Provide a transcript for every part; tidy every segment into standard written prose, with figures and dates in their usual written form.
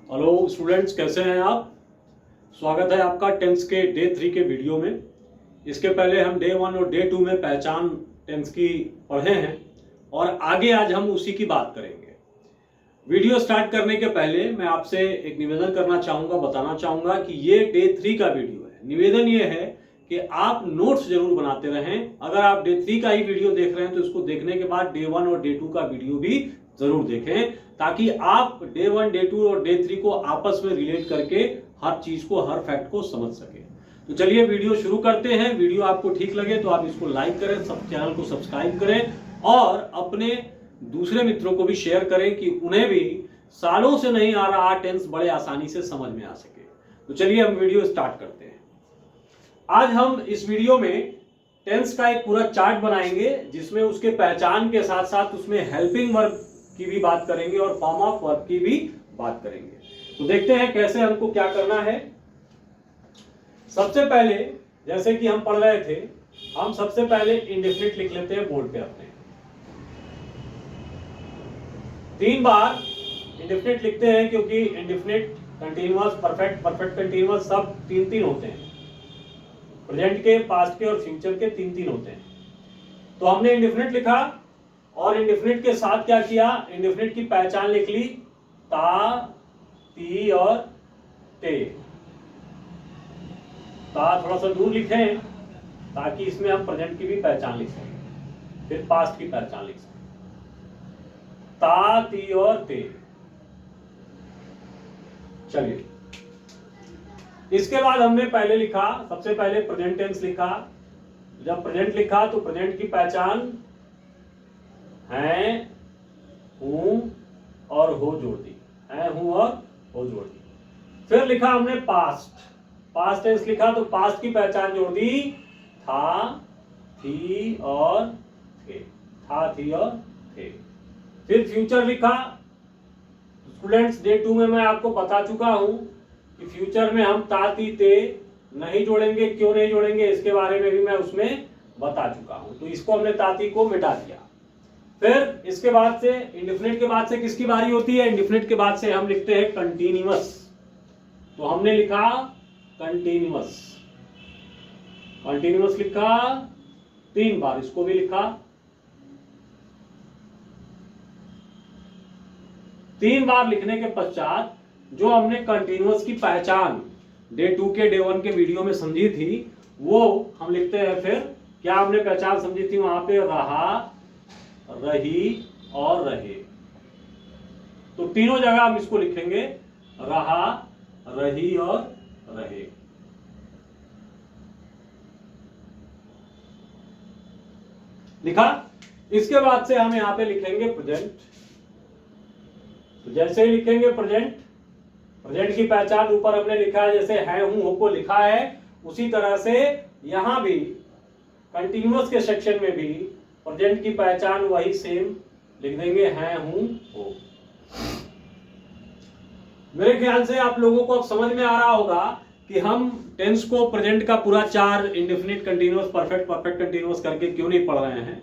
Hello students, कैसे हैं आप। स्वागत है आपका टेंस के डे 3 के वीडियो में। इसके पहले हम डे 1 और डे 2 में पहचान टेंस की पढ़े हैं और आगे आज हम उसी की बात करेंगे। वीडियो स्टार्ट करने के पहले मैं आपसे एक निवेदन करना चाहूँगा, बताना चाहूँगा कि ये डे 3 का वीडियो है। निवेदन ये है कि आप नोट्स जरूर बनाते रहें। अगर आप डे 3 का ही वीडियो देख रहे हैं तो इसको देखने के बाद डे 1 और डे 2 का वीडियो भी जरूर देखें, ताकि आप डे 1, डे 2 और डे 3 को आपस में रिलेट करके हर चीज को, हर फैक्ट को समझ सके। तो चलिए वीडियो शुरू करते हैं। वीडियो आपको ठीक लगे तो आप इसको लाइक करें, सब चैनल को सब्सक्राइब करें और अपने दूसरे मित्रों को भी शेयर करें कि उन्हें भी सालों से नहीं आ रहा टेंस बड़े आसानी से समझ में आ सके। तो चलिए हम वीडियो स्टार्ट करते हैं। आज हम इस वीडियो में टेंस का एक पूरा चार्ट बनाएंगे, जिसमें उसके पहचान के साथ साथ उसमें हेल्पिंग वर्ब की भी बात करेंगे और फॉर्म ऑफ वर्ब की भी बात करेंगे। तो देखते हैं कैसे हमको क्या करना है। सबसे पहले जैसे कि हम पढ़ रहे थे, हम सबसे पहले इंडेफिनिट लिख लेते हैं बोर्ड पे अपने। 3 बार इंडेफिनिट लिखते हैं क्योंकि indefinite, continuous, perfect, perfect continuous सब 3-3 होते हैं। प्रेजेंट के, पास्ट के और फ्यूचर के 3-3 होते हैं। तो हमने इंडेफिनिट लिखा और इंडेफिनिट के साथ क्या किया, इंडेफिनिट की पहचान लिख ली, ता, ती और ते। ता थोड़ा सा दूर लिखें ताकि इसमें हम प्रेजेंट की भी पहचान लिख सकें, फिर पास्ट की पहचान लिख सकें। ता, ती और ते। चलिए, इसके बाद हमने पहले लिखा, सबसे पहले प्रेजेंट टेंस लिखा। जब प्रेजेंट लिखा तो प्रेजेंट की पहचान है, हूं और हो जोड़ दी, है, हूं और हो जोड़ दी। फिर लिखा हमने पास्ट, पास्ट टेंस लिखा तो पास्ट की पहचान जोड़ दी, था, थी और थे, था, थी और थे। फिर फ्यूचर लिखा। स्टूडेंट्स, डे 2 में मैं आपको बता चुका हूं कि फ्यूचर में हम ता, ती, ते नहीं जोड़ेंगे। क्यों नहीं जोड़ेंगे इसके बारे में भी मैं उसमें बता चुका हूं। तो इसको हमने ताती को मिटा दिया। फिर इसके बाद से, इंडेफिनिट के बाद से किसकी बारी होती है, इंडेफिनिट के बाद से हम लिखते हैं कंटीन्यूअस। तो हमने लिखा कंटीन्यूअस, कंटीन्यूअस लिखा 3 बार, इसको भी लिखा 3 बार। लिखने के पश्चात जो हमने कंटीन्यूअस की पहचान डे 2 के, डे 1 के वीडियो में समझी थी, वो हम लिखते हैं। फिर क्या हमने पहचान समझी थी वहां पे, रहा, रही और रहे। तो तीनों जगह हम इसको लिखेंगे, रहा, रही और रहे। लिखा। इसके बाद से हम यहां पे लिखेंगे प्रेजेंट। तो जैसे ही लिखेंगे प्रेजेंट, प्रेजेंट की पहचान ऊपर हमने लिखा है, जैसे है, हूं, हो को लिखा है, उसी तरह से यहां भी कंटीन्यूअस के सेक्शन में भी प्रेजेंट की पहचान वही सेम लिख देंगे, है, हूं, हो। मेरे ख्याल से आप लोगों को अब समझ में आ रहा होगा कि हम टेंस को, प्रेजेंट का पूरा 4 indefinite, continuous, perfect, perfect continuous करके क्यों नहीं पढ़ रहे हैं।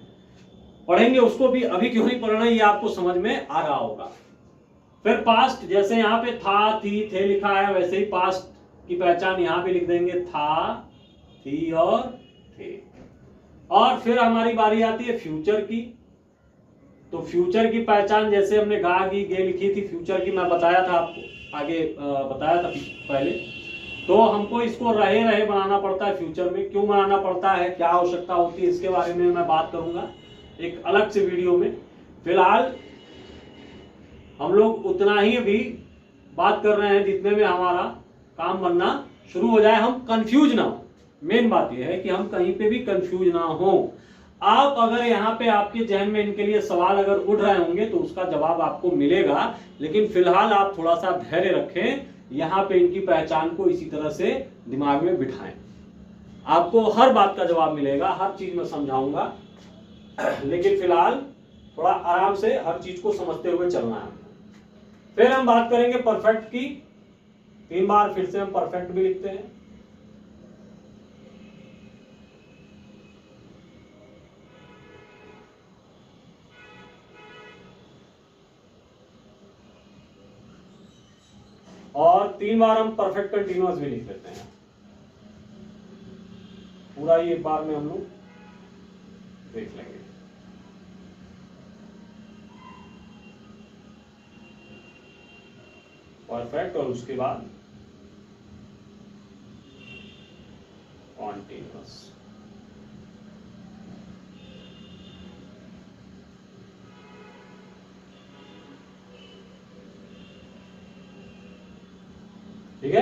पढ़ेंगे उसको भी, अभी क्यों नहीं पढ़ रहे हैं ये आपको समझ में आ रहा होगा। फिर पास्ट, जैसे यहाँ पे था, थी, थे लिखा है, वैसे ही पास्ट की पहचान यहाँ पे लिख देंगे, था, थी और थे। और फिर हमारी बारी आती है फ्यूचर की। तो फ्यूचर की पहचान जैसे हमने गा, गी, गे लिखी थी, फ्यूचर की मैं बताया था आपको, आगे बताया था पहले। तो हमको इसको रहे रहे बनाना पड़ता है फ्यूचर में। क्यों बनाना पड़ता है, क्या आवश्यकता होती है, इसके बारे में मैं बात करूंगा एक अलग से वीडियो में। फिलहाल हम लोग उतना ही अभी बात कर रहे हैं जितने में हमारा काम बनना शुरू हो जाए, हम कंफ्यूज ना हो। मेन बात यह है कि हम कहीं पे भी कंफ्यूज ना हो। आप अगर यहाँ पे आपके जहन में इनके लिए सवाल अगर उठ रहे होंगे तो उसका जवाब आपको मिलेगा, लेकिन फिलहाल आप थोड़ा सा धैर्य रखें, यहाँ पे इनकी पहचान को इसी तरह से दिमाग में बिठाएं। आपको हर बात का जवाब मिलेगा, हर चीज में समझाऊंगा, लेकिन फिलहाल थोड़ा आराम से हर चीज को समझते हुए चलना है। फिर हम बात करेंगे परफेक्ट की। 3 बार फिर से हम परफेक्ट भी लिखते हैं। और 3 बार हम परफेक्ट कंटिन्यूअस भी लिख लेते हैं। पूरा ये एक बार में हम लोग देख लेंगे। परफेक्ट और उसके बाद कॉन्टिन्यूअस। ठीक है,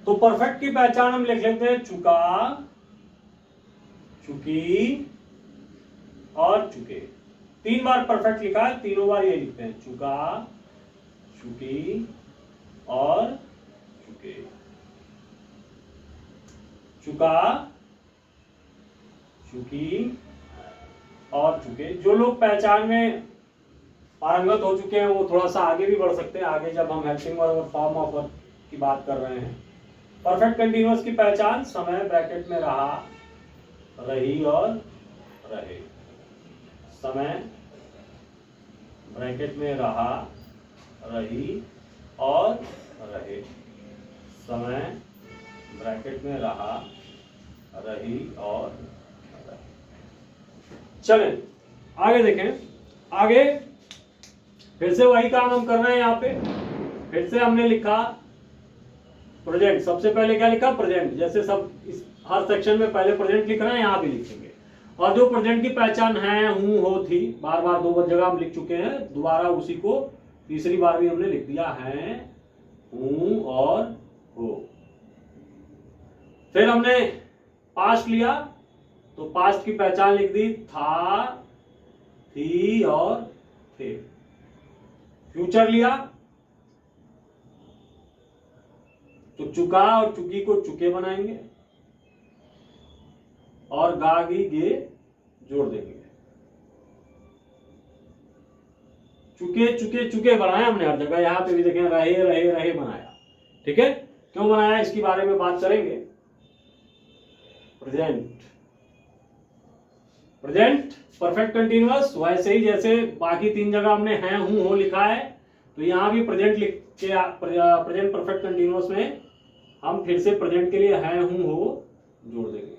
तो परफेक्ट की पहचान हम लिख लेते हैं चुका, चुकी और चुके। 3 बार परफेक्ट लिखा है, तीनों बार ये लिखते हैं चुका, चुकी और चुके। चुका, चुकी और चुके। जो लोग पहचान में पारंगत हो चुके हैं वो थोड़ा सा आगे भी बढ़ सकते हैं, आगे जब हम हेल्पिंग वर्ब और फॉर्म ऑफ वर्ब की बात कर रहे हैं। परफेक्ट कंटीन्यूअस की पहचान समय ब्रैकेट में रहा, रही और रहे। समय ब्रैकेट में रहा, रही और रहे। समय ब्रैकेट में रहा, रही और रहे। चलें आगे देखें। आगे फिर से वही काम हम कर रहे हैं। यहाँ पे फिर से हमने लिखा प्रेजेंट। सबसे पहले क्या लिखा? प्रेजेंट। जैसे सब इस हर सेक्शन में पहले प्रेजेंट लिख रहे हैं, यहाँ भी लिखेंगे। और जो प्रेजेंट की पहचान है, हूं, हो, थी, बार बार 2 जगह हम लिख चुके हैं, दोबारा उसी को तीसरी बार भी हमने लिख दिया है, हूं और हो। फिर हमने पास्ट लिया तो पास्ट की पहचान लिख दी, था, थी और थे। फ्यूचर लिया तो चुका और चुकी को चुके बनाएंगे और गा, गी, गे जोड़ देंगे। चुके चुके चुके बनाया हमने हर जगह। यहां पे भी देखें रहे रहे रहे बनाया। ठीक है, क्यों बनाया इसके बारे में बात करेंगे। Present, present perfect continuous. वैसे ही जैसे बाकी 3 जगह हमने हैं, हूं, हो लिखा है, तो यहां भी प्रेजेंट लिख के प्रेजेंट परफेक्ट कंटीन्यूअस में हम फिर से प्रेजेंट के लिए हैं, हूं, हो जोड़ देंगे।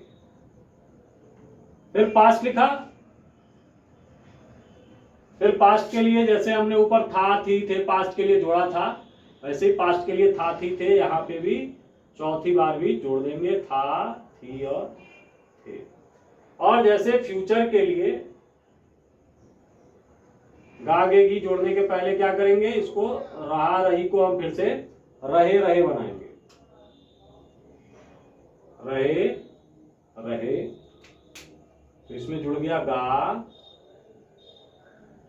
फिर पास्ट लिखा, फिर पास्ट के लिए जैसे हमने ऊपर था, थी, थे पास्ट के लिए जोड़ा था, वैसे ही पास्ट के लिए था, थी, थे यहां पे भी चौथी बार भी जोड़ देंगे, था, थी और थे। और जैसे फ्यूचर के लिए गा, गे, गी जोड़ने के पहले क्या करेंगे, इसको रहा, रही को हम फिर से रहे रहे बनाएंगे। रहे रहे, तो इसमें जुड़ गया गा,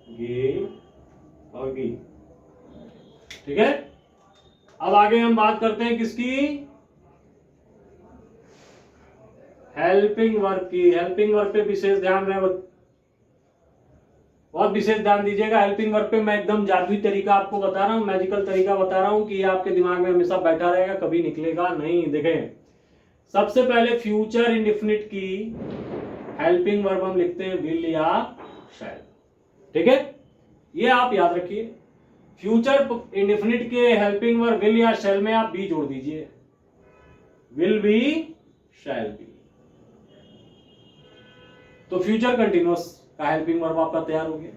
गे और गी। ठीक है, अब आगे हम बात करते हैं किसकी? हेल्पिंग वर्ब की। हेल्पिंग वर्ब पे विशेष ध्यान रहे, बहुत विशेष ध्यान दीजिएगा। हेल्पिंग वर्ब पे मैं एकदम जादुई तरीका आपको बता रहा हूँ, मैजिकल तरीका बता रहा हूँ कि ये आपके दिमाग में हमेशा बैठा रहेगा, कभी निकलेगा नहीं। देखें, सबसे पहले फ्यूचर इंडेफिनिट की हेल्पिंग वर्ब हम लिखते हैं विल या शैल। ठीक है, ये आप याद रखिए। फ्यूचर इंडेफिनिट के हेल्पिंग वर्ब विल या शैल में आप बी जोड़ दीजिए, विल बी, शैल बी। तो फ्यूचर कंटिन्यूअस का हेल्पिंग वर्ब आपका तैयार हो गया।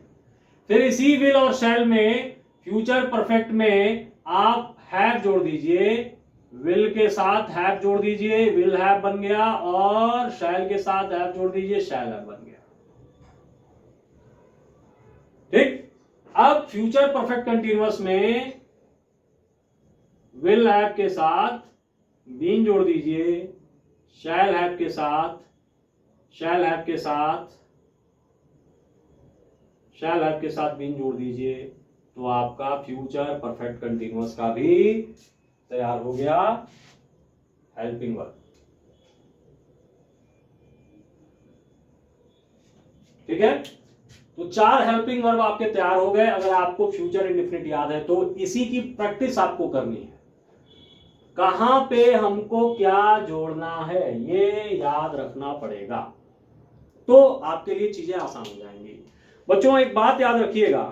फिर इसी विल और शैल में फ्यूचर परफेक्ट में आप हैव जोड़ दीजिए, विल के साथ हैव जोड़ दीजिए, विल हैव बन गया, और शैल के साथ हैव जोड़ दीजिए, शैल हैव बन गया। ठीक, अब फ्यूचर परफेक्ट कंटीन्यूअस में विल हैव के साथ बीन जोड़ दीजिए, शैल हैव के साथ, शैल हैव के साथ, शैल हैव के साथ बीन जोड़ दीजिए, तो आपका फ्यूचर परफेक्ट कंटीन्यूअस का भी तैयार हो गया हेल्पिंग वर्ब। ठीक है, तो 4 हेल्पिंग वर्ब आपके तैयार हो गए। अगर आपको फ्यूचर इंडेफिनिट याद है तो इसी की प्रैक्टिस आपको करनी है, कहां पे हमको क्या जोड़ना है ये याद रखना पड़ेगा, तो आपके लिए चीजें आसान हो जाएंगी। बच्चों एक बात याद रखिएगा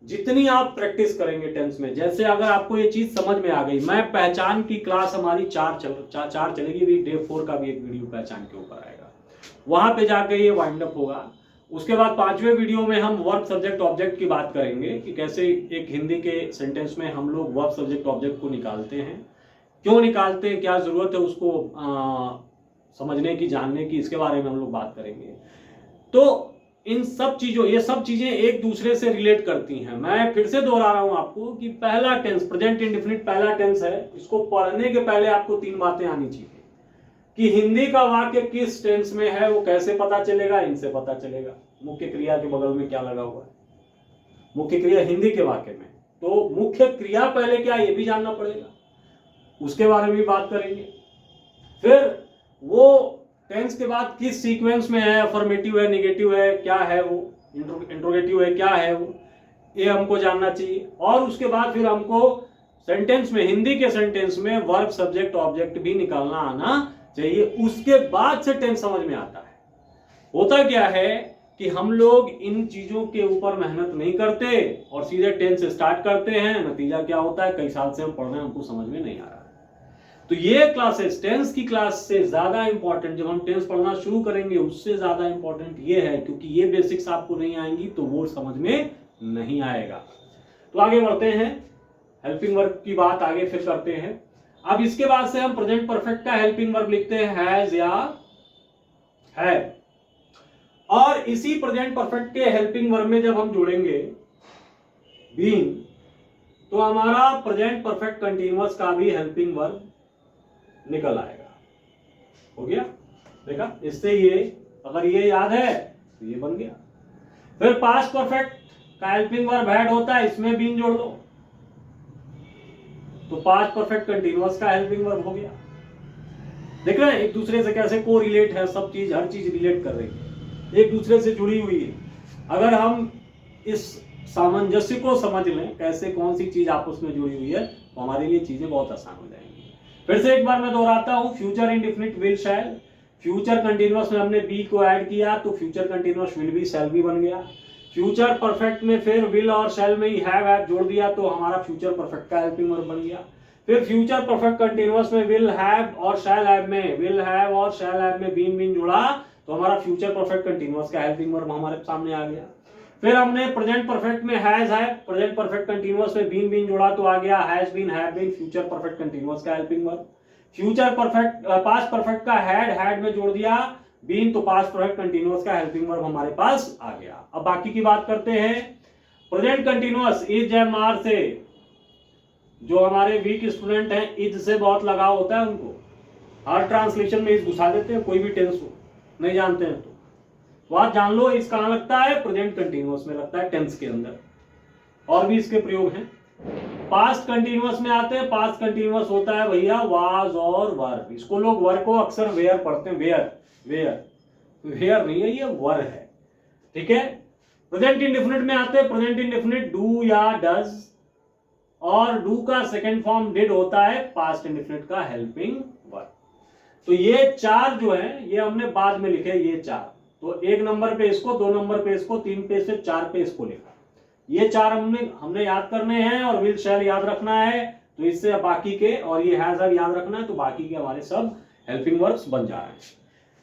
जितनी आप प्रैक्टिस करेंगे टेंस में, जैसे अगर आपको ये चीज समझ में आ गई, मैं पहचान की क्लास हमारी चार चलेगी भी, डे 4 का भी एक वीडियो पहचान के ऊपर आएगा, वहां पे जाके ये वाइंड अप होगा। उसके बाद 5वें वीडियो में हम वर्ब सब्जेक्ट ऑब्जेक्ट की बात करेंगे कि कैसे एक हिंदी के सेंटेंस में हम लोग वर्ब सब्जेक्ट ऑब्जेक्ट को निकालते हैं, क्यों निकालते हैं, क्या जरूरत है उसको समझने की, जानने की, इसके बारे में हम लोग बात करेंगे। तो इन सब चीजों, ये सब चीजें एक दूसरे से रिलेट करती हैं। मैं फिर से दोहरा रहा हूं आपको कि पहला टेंस, प्रेजेंट इंडेफिनिट पहला टेंस है, इसको पढ़ने के पहले आपको 3 बातें आनी चाहिए कि हिंदी का वाक्य किस टेंस में है, वो कैसे पता चलेगा, इनसे पता चलेगा। मुख्य क्रिया के बगल में क्या लगा हुआ है, मुख्य क्रिया हिंदी के वाक्य में, तो मुख्य क्रिया पहले क्या, ये भी जानना पड़ेगा, उसके बारे में भी बात करेंगे। फिर वो टेंस के बाद किस सीक्वेंस में है, अफर्मेटिव है, नेगेटिव है, क्या है वो, इंट्रोगेटिव है, क्या है वो, ये हमको जानना चाहिए। और उसके बाद फिर हमको सेंटेंस में, हिंदी के सेंटेंस में वर्ब सब्जेक्ट ऑब्जेक्ट भी निकालना आना चाहिए, उसके बाद से टेंस समझ में आता है। होता क्या है कि हम लोग इन चीजों के ऊपर मेहनत नहीं करते और सीधे टेंस स्टार्ट करते हैं, नतीजा क्या होता है, कई साल से हम पढ़ रहे हैं, हमको समझ में नहीं आ रहा है। तो ये क्लासेस, टेंस की क्लास से ज्यादा इंपॉर्टेंट, जब हम टेंस पढ़ना शुरू करेंगे उससे ज्यादा इंपॉर्टेंट ये है, क्योंकि ये बेसिक्स आपको नहीं आएंगी तो वो समझ में नहीं आएगा। तो आगे बढ़ते हैं, हेल्पिंग वर्ब की बात आगे फिर करते हैं। अब इसके बाद से हम प्रेजेंट परफेक्ट का हेल्पिंग वर्ब लिखते हैं हैज या है, और इसी प्रेजेंट परफेक्ट के हेल्पिंग वर्ब में जब हम जोड़ेंगे बीइंग, तो हमारा प्रेजेंट परफेक्ट कंटीन्यूअस का भी हेल्पिंग वर्ब निकल आएगा। हो गया, देखा, इससे ये, अगर ये याद है तो ये बन गया। फिर पास्ट परफेक्ट का हेल्पिंग वर्ब हैड होता है, इसमें बीइंग जोड़ दो तो पास्ट परफेक्ट कंटीन्यूअस का हेल्पिंग वर्ब हो गया। देख रहे हैं एक दूसरे से कैसे को रिलेट है, सब चीज, हर चीज रिलेट कर रही है, एक दूसरे से जुड़ी हुई है। अगर हम इस सामंजस्य को समझ लें, कैसे कौन सी चीज आपस में जुड़ी हुई है, तो हमारे लिए चीजें बहुत आसान हो जाएंगी। फिर से एक बार मैं दोहराता हूं, future indefinite will shell, future continuous में हमने बी को ऐड किया तो फ्यूचर कंटीन्यूअस विल भी शैल भी बन गया। फ्यूचर परफेक्ट में फिर विल और शैल में ही हैव जोड़ दिया तो हमारा फ्यूचर परफेक्ट का हेल्पिंग वर्ब बन गया। फिर फ्यूचर परफेक्ट कंटीन्यूअस में विल हैव और शैल हैव में, विल हैव और शैल हैव में बीन जोड़ा तो हमारा फ्यूचर परफेक्ट कंटीन्यूअस का हेल्पिंग वर्ब हमारे सामने आ गया। फिर हमने प्रेजेंट परफेक्ट में हैज है, प्रेजेंट परफेक्ट कंटीन्यूअस में बीन जोड़ा तो आ गया has been, have been, future perfect continuous का helping verb. Future perfect, past perfect का हैड में जोड़ दिया बीन तो पास्ट परफेक्ट कंटीन्यूअस का हेल्पिंग वर्ब हमारे पास आ गया। अब बाकी की बात करते हैं। Present continuous is am are से, जो हमारे वीक स्टूडेंट हैं इज से बहुत लगाव होता है उनको, हर ट्रांसलेशन में इज घुसा देते हैं, कोई भी टेंस हो नहीं जानते हैं तो आप जान लो इस कहां लगता है, प्रेजेंट कंटीन्यूअस में लगता है, टेंस के अंदर। और भी इसके प्रयोग हैं। पास्ट कंटीन्यूअस में आते हैं, पास्ट कंटीन्यूअस होता है भैया वाज और वर, इसको लोग वर को अक्सर वेयर पढ़ते हैं, वेयर नहीं है, ये वर है, ठीक है। प्रेजेंट इंडेफिनिट में आते हैं, प्रेजेंट इंडेफिनिट डू या डज, और डू का सेकंड फॉर्म डिड होता है पास्ट इंडेफिनिट का हेल्पिंग वर्ब। तो ये चार जो है ये हमने बाद में लिखे, ये चार, तो 1 नंबर पे इसको, 2 नंबर पे इसको, 3 पे से 4 पे इसको लिखा। ये चार हमने याद करने हैं, और विल शैल याद रखना है तो इससे बाकी के, और ये हैज हैव याद रखना है तो बाकी के हमारे सब हेल्पिंग वर्ब्स बन जा रहे हैं।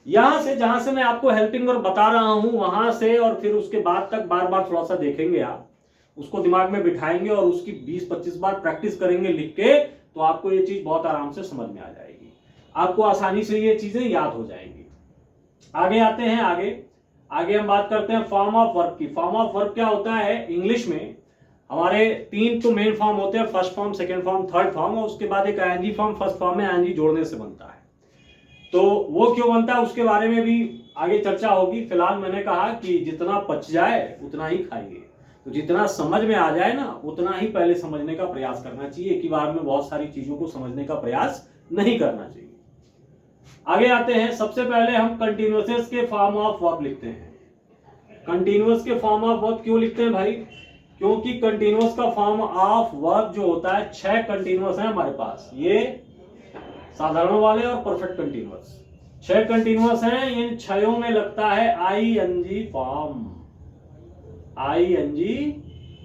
यहां से जहां से मैं आपको हेल्पिंग वर्ब बता रहा हूं वहां से और फिर उसके बाद तक बार बार थोड़ा सा देखेंगे, आप उसको दिमाग में बिठाएंगे और उसकी 20-25 बार प्रैक्टिस करेंगे लिख के, तो आपको ये चीज बहुत आराम से समझ में आ जाएगी, आपको आसानी से ये चीजें याद हो जाएंगी। आगे आते हैं, आगे हम बात करते हैं फॉर्म ऑफ वर्ब की। फॉर्म ऑफ वर्ब क्या होता है, इंग्लिश में हमारे 3 तो मेन फॉर्म होते हैं, first form, second form, third form, और उसके बाद एक आईएनजी फॉर्म। फर्स्ट फॉर्म में आईएनजी जोड़ने से बनता है, तो वो क्यों बनता है उसके बारे में भी आगे चर्चा होगी। फिलहाल मैंने कहा कि जितना पच जाए उतना ही खाइए, तो जितना समझ में आ जाए ना उतना ही पहले समझने का प्रयास करना चाहिए, एक ही बार में बहुत सारी चीजों को समझने का प्रयास नहीं करना चाहिए। आगे आते हैं, सबसे पहले हम कंटिन्यूअस के फॉर्म ऑफ वर्ब लिखते हैं। कंटिन्यूअस के फॉर्म ऑफ वर्ब क्यों लिखते हैं भाई, क्योंकि कंटिन्यूअस का फॉर्म ऑफ वर्ब जो होता है, 6 कंटिन्यूअस है हमारे पास, ये साधारण वाले और परफेक्ट कंटिन्यूअस 6 कंटिन्यूअस हैं। इन 6 में लगता है आईएनजी फॉर्म,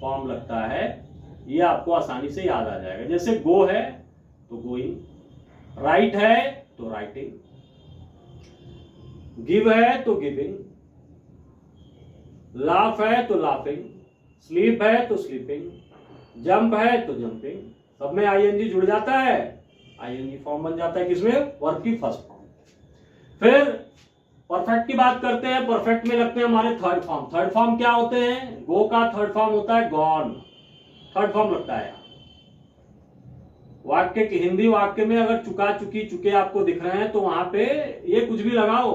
फॉर्म लगता है ये आपको आसानी से याद आ जाएगा। जैसे गो है तो गोइंग, राइट है तो राइटिंग, गिव है तो गिविंग, लाफ है तो लाफिंग, स्लीप है तो स्लीपिंग, जंप है तो जंपिंग। सब में आईएनजी जुड़ जाता है, आईएनजी फॉर्म बन जाता है किसमें? वर्ब की फर्स्ट फॉर्म। फिर परफेक्ट की बात करते हैं। परफेक्ट में लगते हैं हमारे थर्ड फॉर्म। थर्ड फॉर्म क्या होते हैं? गो का थर्ड फॉर्म होता है गॉन, थर्ड फॉर्म लगता है। वाक्य की हिंदी वाक्य में अगर चुका चुकी चुके आपको दिख रहे हैं तो वहां पे ये कुछ भी लगाओ,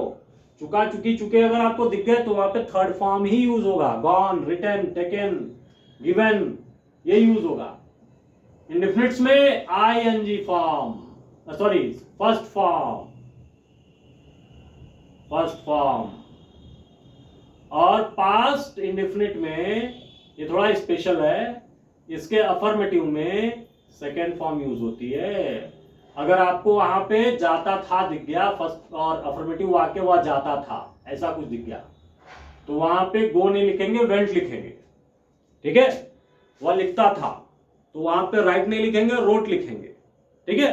चुका चुकी चुके अगर आपको दिख गए तो वहां पे थर्ड फॉर्म ही यूज होगा। गॉन, रिटन, टेकन, गिवन, ये यूज होगा। इंडेफिनिट्स में ING form, sorry first form, first form. और पास्ट इंडेफिनिट में ये थोड़ा स्पेशल है, इसके अफर्मेटिव में सेकेंड फॉर्म यूज होती है। अगर आपको वहां पे जाता था दिख गया, फर्स्ट और अफर्मेटिव वाक्य वह जाता था ऐसा कुछ दिख गया, तो वहां पे गो नहीं लिखेंगे, वेंट लिखेंगे। ठीक है, वह लिखता था तो वहां पे राइट नहीं लिखेंगे, रोट लिखेंगे। ठीक है,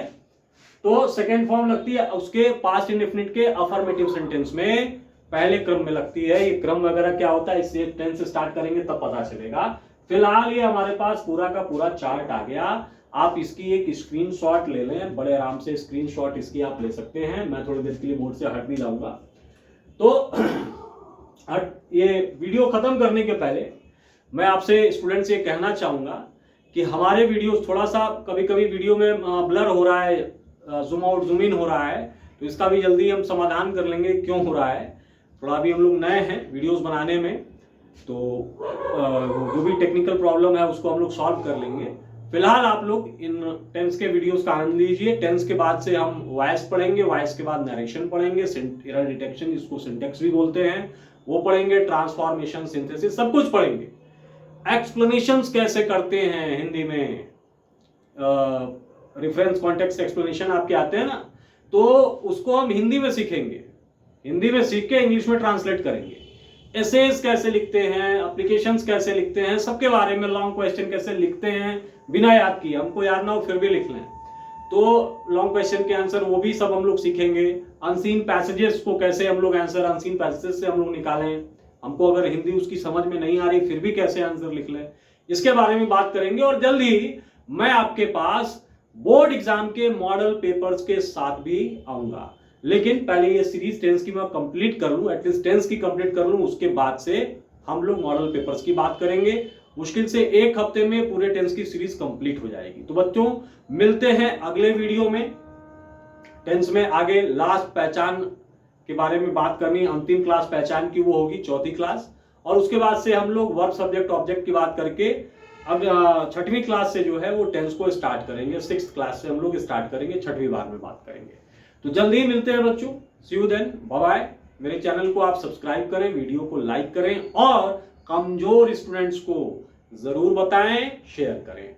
तो सेकेंड फॉर्म लगती है उसके पास्ट इंडेफिनिट के अफर्मेटिव सेंटेंस में, पहले क्रम में लगती है। ये क्रम वगैरह क्या होता है इससे टेंस स्टार्ट करेंगे तब पता चलेगा। फिलहाल ये हमारे पास पूरा का पूरा चार्ट आ गया। आप इसकी एक स्क्रीनशॉट ले लें, बड़े आराम से स्क्रीनशॉट इसकी आप ले सकते हैं। मैं थोड़ी देर के लिए बोर्ड से हट भी जाऊंगा। तो ये वीडियो खत्म करने के पहले मैं आपसे स्टूडेंट्स ये कहना चाहूंगा कि हमारे वीडियोस थोड़ा सा कभी कभी वीडियो में ब्लर हो रहा है, जूम आउट जूम इन हो रहा है, तो इसका भी जल्दी हम समाधान कर लेंगे क्यों हो रहा है। थोड़ा भी हम लोग नए हैं वीडियोस बनाने में, तो जो भी टेक्निकल प्रॉब्लम है उसको हम लोग सॉल्व कर लेंगे। फिलहाल आप लोग इन टेंस के वीडियोस का आनंद लीजिए। टेंस के बाद से हम वॉइस पढ़ेंगे, वॉइस के बाद नरेशन पढ़ेंगे, एरर डिटेक्शन जिसको सिंटेक्स भी बोलते हैं वो पढ़ेंगे, ट्रांसफॉर्मेशन, सिंथेसिस सब कुछ पढ़ेंगे। एक्सप्लेनेशंस कैसे करते हैं हिंदी में, रेफरेंस कॉन्टेक्स्ट एक्सप्लेनेशन आपके आते हैं ना, तो उसको हम हिंदी में सीखेंगे, हिंदी में सीख के इंग्लिश में ट्रांसलेट करेंगे। एसेज कैसे लिखते हैं, एप्लीकेशंस कैसे लिखते हैं, सबके बारे में, लॉन्ग क्वेश्चन कैसे लिखते हैं बिना याद किए, हमको याद ना हो फिर भी लिख लें तो लॉन्ग क्वेश्चन के आंसर वो भी सब हम लोग सीखेंगे। अनसीन पैसेजेस को कैसे हम लोग आंसर अनसीन पैसेजेस से हम लोग निकालें, हमको अगर हिंदी उसकी समझ में नहीं आ रही फिर भी कैसे आंसर लिख लें, इसके बारे में बात करेंगे। और जल्द ही मैं आपके पास बोर्ड एग्जाम के मॉडल पेपर्स के साथ भी आऊंगा, लेकिन पहले ये सीरीज टेंस की मैं कंप्लीट कर लूं, एटलीस्ट टेंस की कंप्लीट कर लूं, उसके बाद से हम लोग मॉडल पेपर्स की बात करेंगे। मुश्किल से एक हफ्ते में पूरे टेंस की सीरीज कंप्लीट हो जाएगी। तो बच्चों मिलते हैं अगले वीडियो में। टेंस में आगे लास्ट पहचान के बारे में बात करनी, अंतिम क्लास पहचान की वो होगी चौथी क्लास, और उसके बाद से हम लोग वर्ब सब्जेक्ट ऑब्जेक्ट की बात करके अब छठवीं क्लास से जो है वो टेंस को स्टार्ट करेंगे। 6th क्लास से हम लोग स्टार्ट करेंगे, छठवीं बार में बात करेंगे। तो जल्दी ही मिलते हैं बच्चों, सी यू देन, बाय बाय। मेरे चैनल को आप सब्सक्राइब करें, वीडियो को लाइक करें और कमजोर स्टूडेंट्स को जरूर बताएं, शेयर करें।